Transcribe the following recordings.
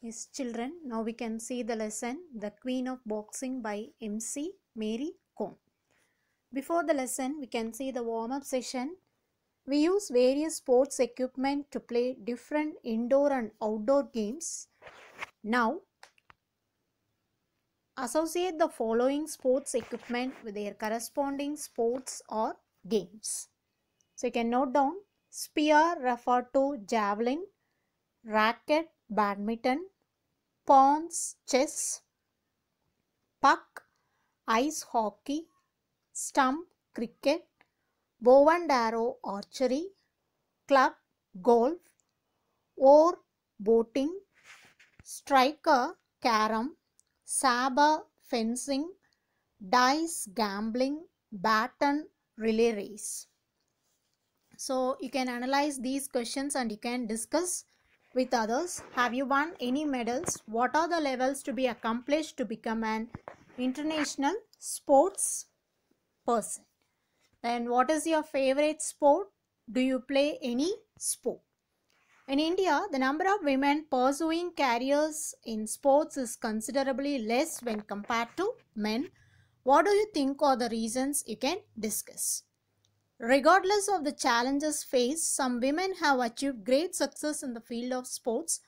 Yes, children, now we can see the lesson The Queen of Boxing by MC Mary Kom. Before the lesson, we can see the warm-up session. We use various sports equipment to play different indoor and outdoor games. Now, associate the following sports equipment with their corresponding sports or games. So you can note down spear refer to javelin, racket badminton, pawns chess, puck ice hockey, stump cricket, bow and arrow archery, club golf, oar boating, striker carom, saber fencing, dice gambling, baton relay race. So you can analyze these questions and you can discuss with others. Have you won any medals? What are the levels to be accomplished to become an international sports person? Then what is your favorite sport? Do you play any sport? In India, the number of women pursuing careers in sports is considerably less when compared to men. What do you think are the reasons? You can discuss. Regardless of the challenges faced, some women have achieved great success in the field of sports.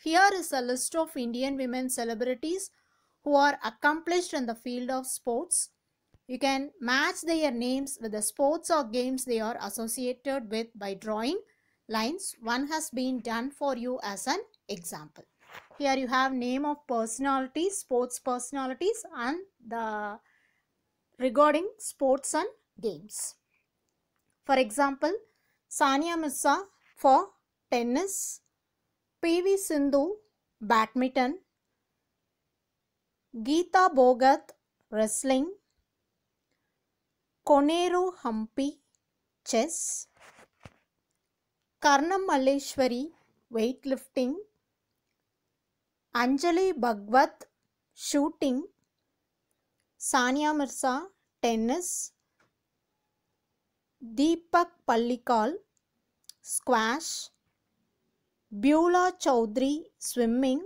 Here is a list of Indian women celebrities who are accomplished in the field of sports. You can match their names with the sports or games they are associated with by drawing lines. One has been done for you as an example. Here you have name of personalities, sports personalities, and the regarding sports and games. For example, Sania Mirza for tennis, PV Sindhu badminton, Geeta Bhogat wrestling, Koneru Hampi chess, Karnam Malleshwari weightlifting, Anjali Bhagwat shooting, Sania Mirza tennis, Deepak Pallikal squash, Beulah Choudhury swimming,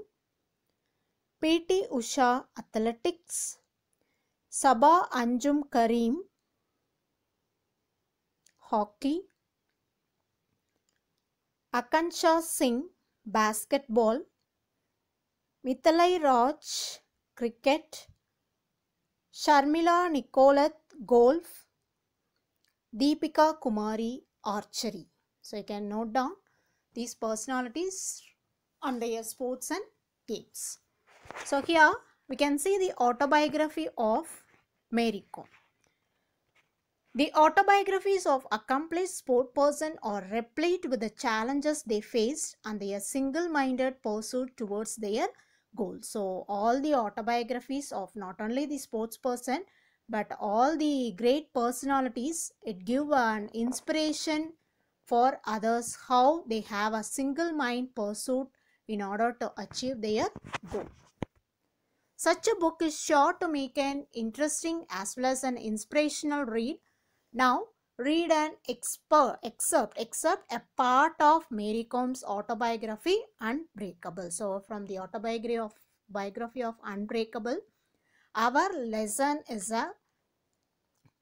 PT Usha athletics, Sabah Anjum Karim hockey, Akansha Singh basketball, Mithalai Raj cricket, Sharmila Nicolet golf, Deepika Kumari archery. So you can note down these personalities on their sports and games. So here we can see the autobiography of Mary Kom. The autobiographies of accomplished sport person are replete with the challenges they faced and their single-minded pursuit towards their goal. So all the autobiographies of not only the sports person but all the great personalities, it gives an inspiration for others how they have a single mind pursuit in order to achieve their goal. Such a book is sure to make an interesting as well as an inspirational read. Now, read an excerpt a part of Mary Kom's autobiography, Unbreakable. So, from the biography of Unbreakable, our lesson is a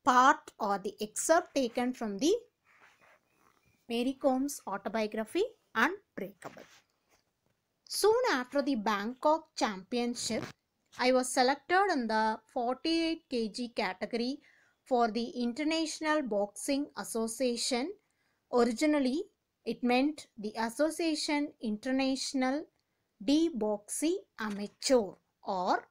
part or the excerpt taken from the Mary Kom's autobiography, Unbreakable. Soon after the Bangkok Championship, I was selected in the 48 kg category for the International Boxing Association. Originally, it meant the Association International de Boxe Amateur, or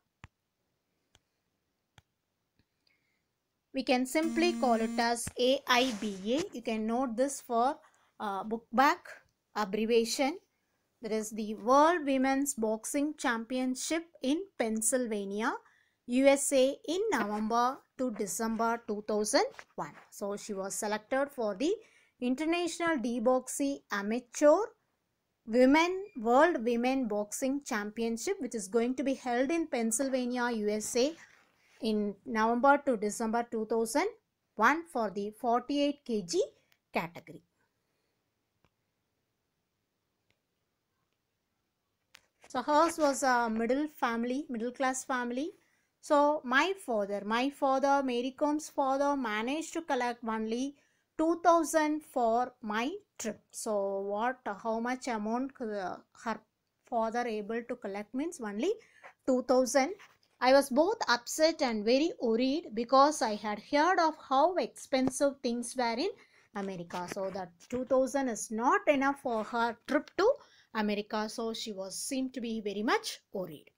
we can simply call it as AIBA. You can note this for book back abbreviation. That is the World Women's Boxing Championship in Pennsylvania, USA in November to December 2001. So she was selected for the International D-Boxing Amateur World Women Boxing Championship, which is going to be held in Pennsylvania, USA in November to December 2001 for the 48 kg category. So hers was a middle class family. So my father, Mary Com's father, managed to collect only 2000 for my trip. So how much amount her father able to collect means only 2000. I was both upset and very worried because I had heard of how expensive things were in America. So that 2000 is not enough for her trip to America. So she seemed to be very much worried.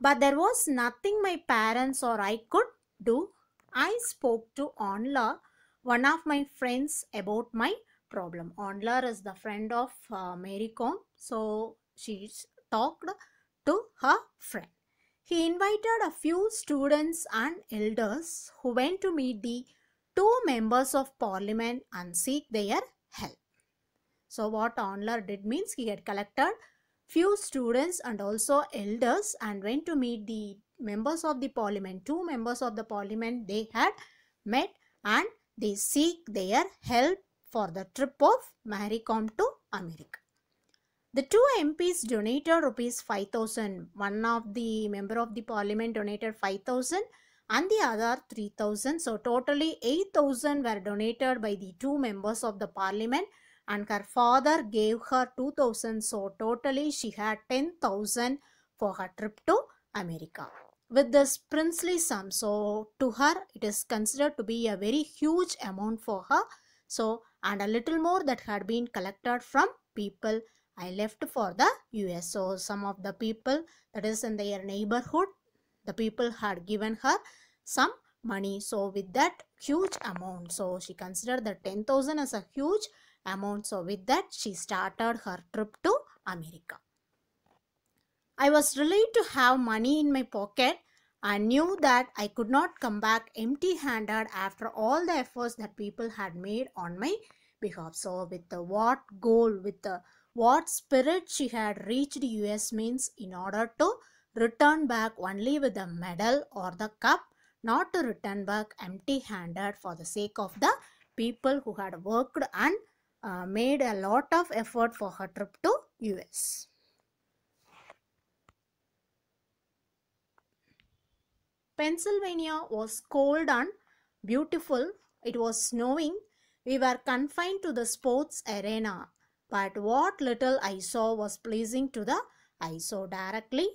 But there was nothing my parents or I could do. I spoke to Onla, one of my friends, about my problem. Onla is the friend of Mary Com. So she talked to her friend. He invited a few students and elders who went to meet the two members of parliament and seek their help. So what Onler did means he had collected few students and also elders and went to meet the members of the parliament. Two members of the parliament they had met and they seek their help for the trip of Mary Com to America. The two MPs donated rupees 5,000. One of the member of the parliament donated 5,000 and the other 3,000. So totally 8,000 were donated by the two members of the parliament and her father gave her 2,000. So totally she had 10,000 for her trip to America. With this princely sum, so to her it is considered to be a very huge amount for her. So and a little more that had been collected from people, I left for the US. So some of the people that is in their neighborhood, the people had given her some money. So with that huge amount, so she considered that 10,000 as a huge amount. So with that she started her trip to America. I was relieved to have money in my pocket and knew that I could not come back empty-handed after all the efforts that people had made on my behalf. So with the what goal, with the what spirit she had reached US means in order to return back only with a medal or the cup, not to return back empty-handed for the sake of the people who had worked and made a lot of effort for her trip to US. Pennsylvania was cold and beautiful. It was snowing. We were confined to the sports arena, but what little I saw was pleasing to the eye. So directly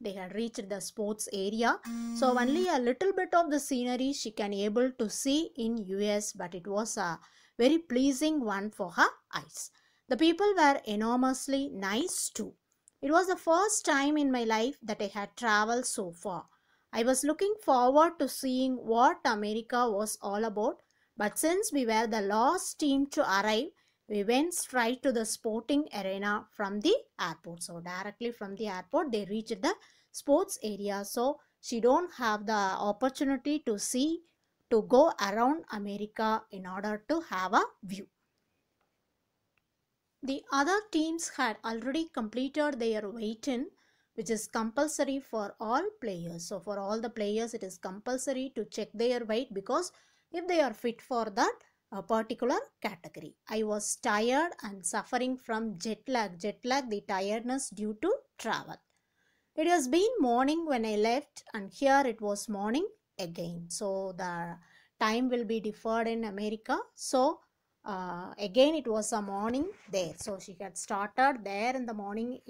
they had reached the sports area. So only a little bit of the scenery she can able to see in US, but it was a very pleasing one for her eyes. The people were enormously nice too. It was the first time in my life that I had traveled so far. I was looking forward to seeing what America was all about, but since we were the last team to arrive, we went straight to the sporting arena from the airport. So directly from the airport, they reached the sports area. So she don't have the opportunity to go around America in order to have a view. The other teams had already completed their weigh-in, which is compulsory for all players. So for all the players, it is compulsory to check their weight because if they are fit for that particular category. I was tired and suffering from jet lag. Jet lag, the tiredness due to travel. It has been morning when I left and here it was morning again. So the time will be deferred in America. So again it was a morning there. So she had started there in the morning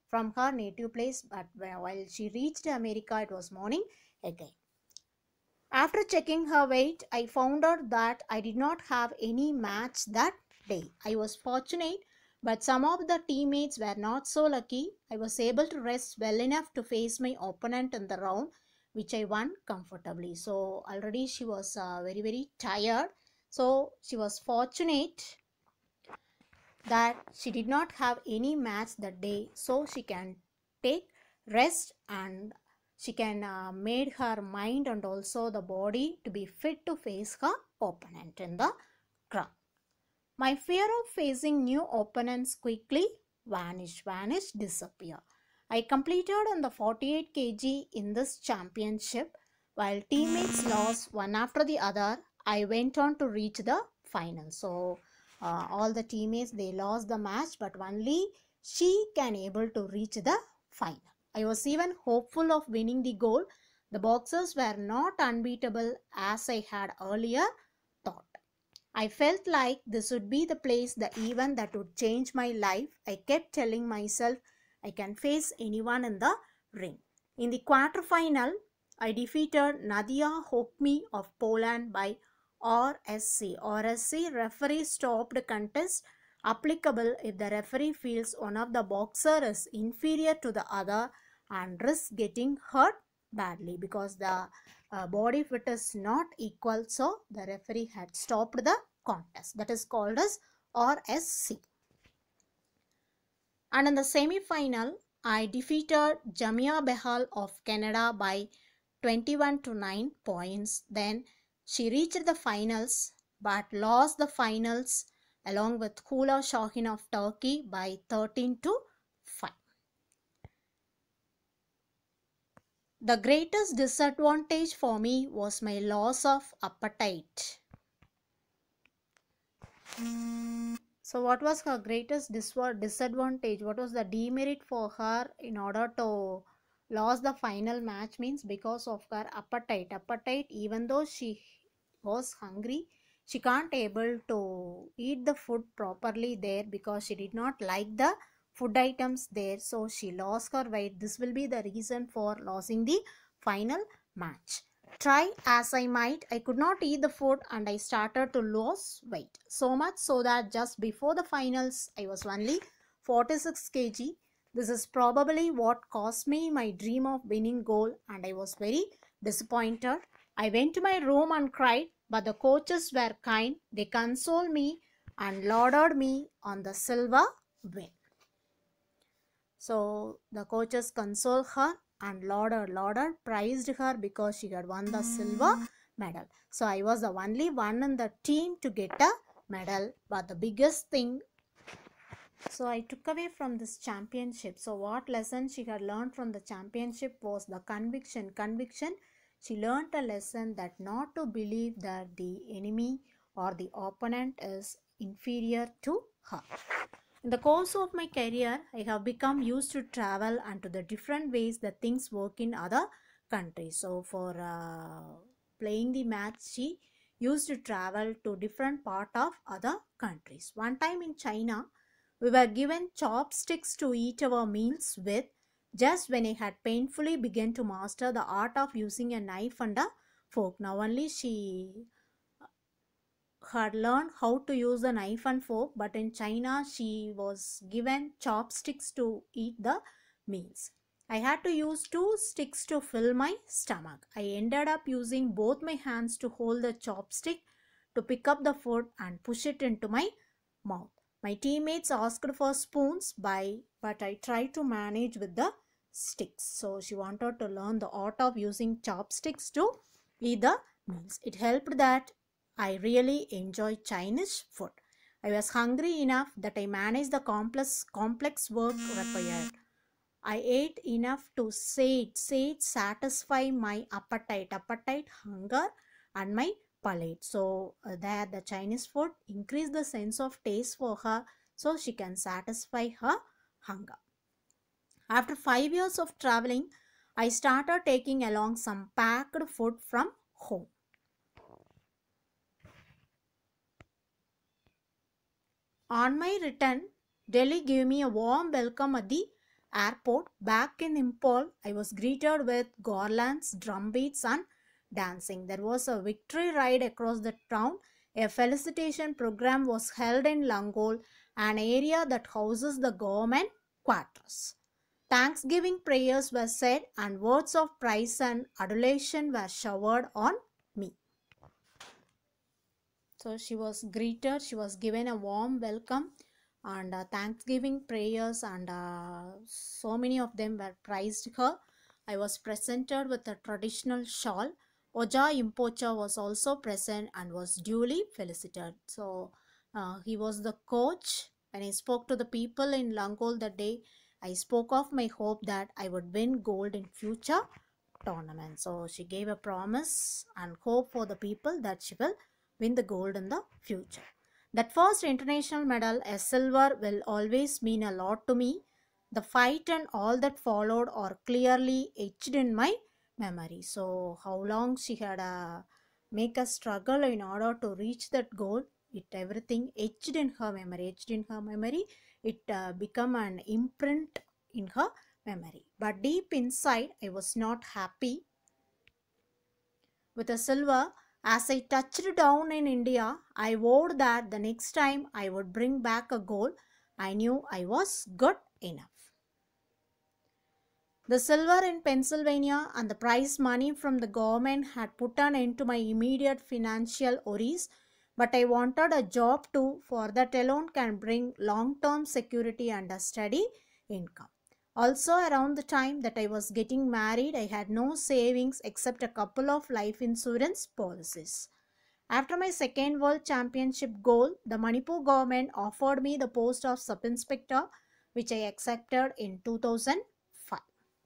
from her native place, but while she reached America it was morning again. After checking her weight, I found out that I did not have any match that day. I was fortunate, but some of the teammates were not so lucky. I was able to rest well enough to face my opponent in the round, which I won comfortably. So already she was very, very tired. So she was fortunate that she did not have any match that day. So she can take rest and she can made her mind and also the body to be fit to face her opponent in the crowd. My fear of facing new opponents quickly vanished, disappear. I completed on the 48 kg in this championship. While teammates lost one after the other, I went on to reach the final. So all the teammates, they lost the match, but only she can able to reach the final. I was even hopeful of winning the gold. The boxers were not unbeatable as I had earlier thought. I felt like this would be the place, the event that would change my life. I kept telling myself I can face anyone in the ring. In the quarterfinal, I defeated Nadia Hokmi of Poland by RSC. RSC, referee stopped contest, applicable if the referee feels one of the boxer is inferior to the other and risks getting hurt badly, because the body fit is not equal, so the referee had stopped the contest. That is called as RSC. And in the semi-final, I defeated Jamia Behal of Canada by 21 to 9 points. Then she reached the finals but lost the finals along with Hula Shahin of Turkey by 13 to 5. The greatest disadvantage for me was my loss of appetite. So what was her greatest disadvantage? What was the demerit for her in order to lose the final match? Means because of her appetite. Appetite, even though she was hungry, she can't able to eat the food properly there because she did not like the food items there. So she lost her weight. This will be the reason for losing the final match. Try as I might, I could not eat the food and I started to lose weight. So much so that just before the finals, I was only 46 kg. This is probably what cost me my dream of winning gold, and I was very disappointed. I went to my room and cried, but the coaches were kind. They consoled me and lauded me on the silver win. So the coaches consoled her and lauded, praised her because she had won the silver medal. So I was the only one in the team to get a medal. But the biggest thing, so I took away from this championship. So what lesson she had learned from the championship was the conviction. She learned a lesson that not to believe that the enemy or the opponent is inferior to her. In the course of my career, I have become used to travel and to the different ways that things work in other countries. So for playing the match, she used to travel to different part of other countries. One time in China, we were given chopsticks to eat our meals with, just when I had painfully begun to master the art of using a knife and a fork. Now only she had learned how to use a knife and fork, but in China she was given chopsticks to eat the meals. I had to use 2 sticks to fill my stomach. I ended up using both my hands to hold the chopstick to pick up the food and push it into my mouth. My teammates asked for spoons, but I tried to manage with the sticks. So she wanted to learn the art of using chopsticks to eat the meals. It helped that I really enjoy Chinese food. I was hungry enough that I managed the complex work required. I ate enough to satisfy my appetite, hunger, and my palate. So that the Chinese food increased the sense of taste for her, so she can satisfy her hunger. After 5 years of traveling, I started taking along some packed food from home. On my return, Delhi gave me a warm welcome at the airport. Back in Impal, I was greeted with garlands, drumbeats and dancing. There was a victory ride across the town. A felicitation program was held in Langol, an area that houses the government quarters. Thanksgiving prayers were said and words of praise and adulation were showered on me. So she was greeted, she was given a warm welcome, and Thanksgiving prayers, and so many of them were praised her. I was presented with a traditional shawl. Oja Impocha was also present and was duly felicitated. So he was the coach. When I spoke to the people in Langol that day, I spoke of my hope that I would win gold in future tournaments. So she gave a promise and hope for the people that she will win the gold in the future. That first international medal, a silver, will always mean a lot to me. The fight and all that followed are clearly etched in my memory. So, how long she had make a struggle in order to reach that goal, it everything etched in her memory, it become an imprint in her memory. But deep inside, I was not happy with a silver. As I touched down in India, I vowed that the next time I would bring back a gold. I knew I was good enough. The silver in Pennsylvania and the prize money from the government had put an end to my immediate financial worries, but I wanted a job too, for that alone can bring long-term security and a steady income. Also, around the time that I was getting married, I had no savings except a couple of life insurance policies. After my second World Championship goal, the Manipur government offered me the post of sub-inspector, which I accepted in 2005.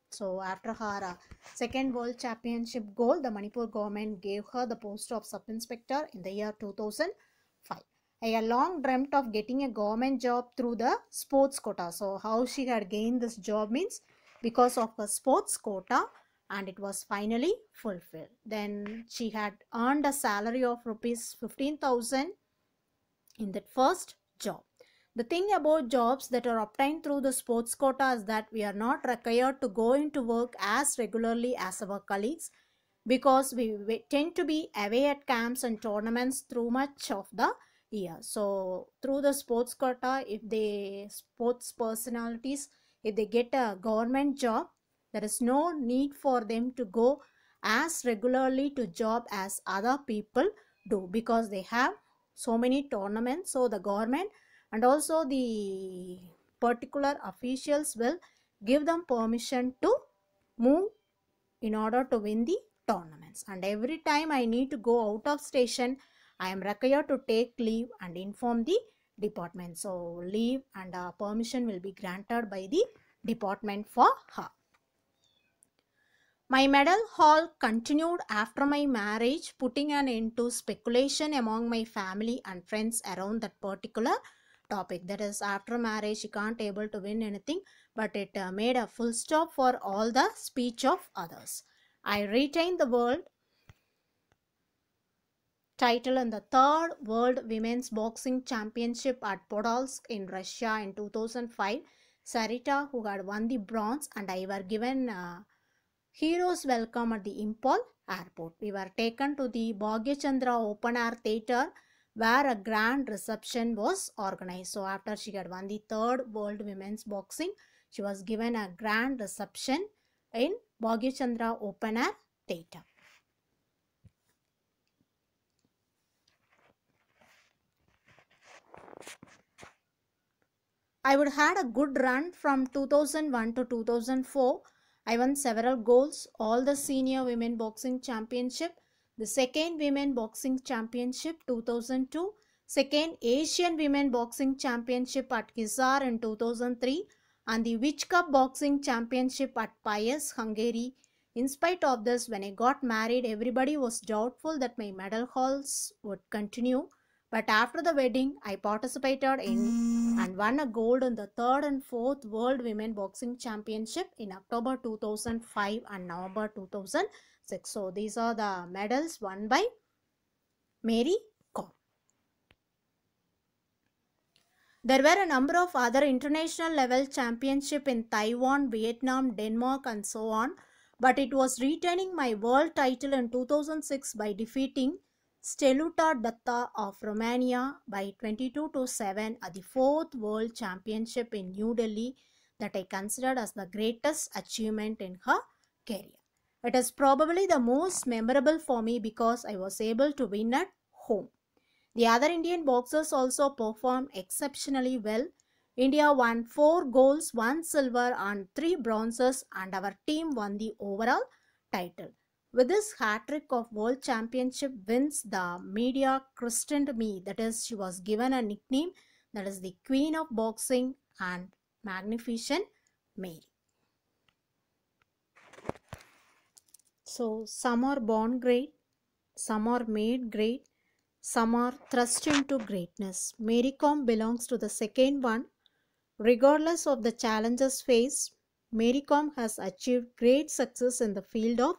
So after her second World Championship goal, the Manipur government gave her the post of sub-inspector in the year 2005. I had long dreamt of getting a government job through the sports quota. So how she had gained this job means because of her sports quota, and it was finally fulfilled. Then she had earned a salary of rupees 15,000 in that first job. The thing about jobs that are obtained through the sports quota is that we are not required to go into work as regularly as our colleagues, because we tend to be away at camps and tournaments through much of the year. So through the sports quota, if the sports personalities, if they get a government job, there is no need for them to go as regularly to job as other people do, because they have so many tournaments. So the government and also the particular officials will give them permission to move in order to win the tournaments. And every time I need to go out of station, I am required to take leave and inform the department. So leave and permission will be granted by the department for her. My medal haul continued after my marriage, putting an end to speculation among my family and friends around that particular topic. That is, after marriage she can't able to win anything, but it made a full stop for all the speech of others. I retained the world title in the third World Women's Boxing Championship at Podolsk in Russia in 2005. Sarita, who had won the bronze, and I were given hero's welcome at the Impol airport. We were taken to the Bhagyachandra Open Air Theatre, where a grand reception was organized. So after she had won the third World Women's Boxing, she was given a grand reception in Bhagyachandra Open Air Theatre. I would had a good run from 2001 to 2004. I won several golds, all the senior women boxing championship, the second women boxing championship 2002, second Asian women boxing championship at Hisar in 2003, and the Witch Cup boxing championship at Payas, Hungary. In spite of this, when I got married, everybody was doubtful that my medal hauls would continue. But after the wedding, I participated in and won a gold in the third and fourth World Women Boxing Championship in October 2005 and November 2006. So these are the medals won by Mary Kom. There were a number of other international level championships in Taiwan, Vietnam, Denmark and so on. But it was retaining my world title in 2006 by defeating Steluta Datta of Romania by 22-7 at the 4th World Championship in New Delhi that I considered as the greatest achievement in her career. It is probably the most memorable for me because I was able to win at home. The other Indian boxers also performed exceptionally well. India won 4 golds, 1 silver and 3 bronzes, and our team won the overall title. With this hat-trick of World Championship wins, the media christened me, that is, she was given a nickname, that is the Queen of Boxing and Magnificent Mary. So, some are born great, some are made great, Some are thrust into greatness. Mary Kom belongs to the second one. Regardless of the challenges faced, Mary Kom has achieved great success in the field of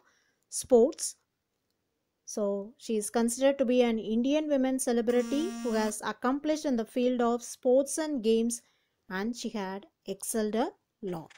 sports. So, she is considered to be an Indian women celebrity who has accomplished in the field of sports and games, and she had excelled a lot.